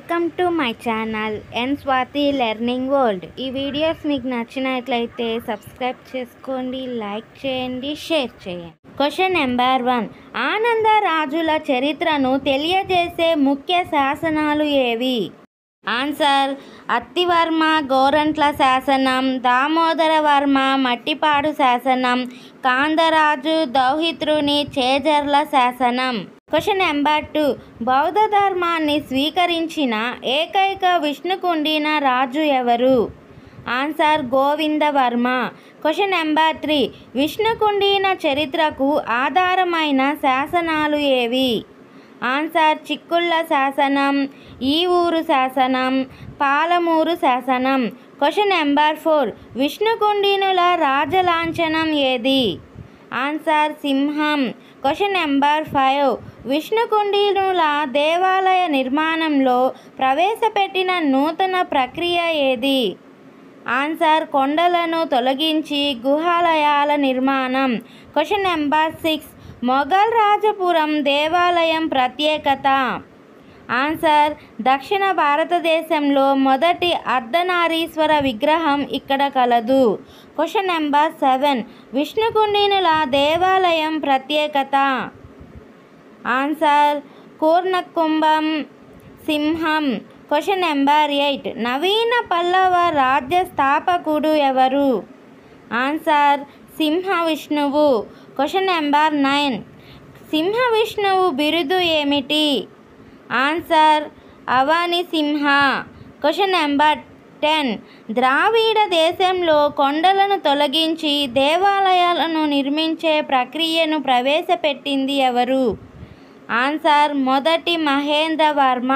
Welcome to my channel N Swathi learning world. ఈ videos మీకు నచ్చినట్లయితే సబ్స్క్రైబ్ చేసుకోండి, లైక్ చేయండి, షేర్ చేయండి. Question number 1. ఆనంద రాజుల చరిత్రను తెలియజేసే ముఖ్య శాసనాలు ఏవి? ఆన్సర్: అత్తివర్మ గోరంట్ల శాసనం, దామోదర వర్మ మట్టిపాడు శాసనం, కాందరాజు దౌహిత్రుని చేజర్ల శాసనం. Question number 2. బౌద్ధ ధర్మాన్ని స్వీకరించిన ఏకైక విష్ణుకుండిన రాజు ఎవరు? Answer: Govinda Varma. Question number 3. Vishnukundina చరిత్రకు ఆధారమైన శాసనాలు ఏవి? ఆన్సర్: చిక్కుళ్ళ శాసనం, ఈ ఊరు శాసనం, పాలమూరు శాసనం. Question number 4. విష్ణుకుండినుల రాజలాంఛనం ఏది? ఆన్సర్: సింహం. Question number 5. విష్ణుకుండినుల దేవాలయ నిర్మాణంలో ప్రవేశపెట్టిన నూతన ప్రక్రియ ఏది? ఆన్సర్: కొండలను తొలగించి గుహాలయాల నిర్మాణం. Question number 6. మొఘల్ రాజపురం దేవాలయం ప్రత్యేకత? ఆన్సర్: దక్షిణ భారతదేశంలో మొదటి అర్ధనారీశ్వర విగ్రహం ఇక్కడ కలదు. Question number 7. విష్ణుకుండినుల దేవాలయం ప్రత్యేకత? ఆన్సర్: పూర్ణకుంభం, సింహం. Question number 8. నవీన పల్లవ రాజ్య స్థాపకుడు ఎవరు? ఆన్సర్: సింహ విష్ణువు. Question number 9. సింహ విష్ణువు బిరుదు ఏమిటి? Answer: Avani Simha. Question number 10. Dravida దేశంలో కొండలను తొలగించి దేవాలయాలను నిర్మించే ప్రక్రియను ప్రవేశపెట్టింది ఎవరు? ఆన్సర్: మొదటి మహేంద్రవర్మ.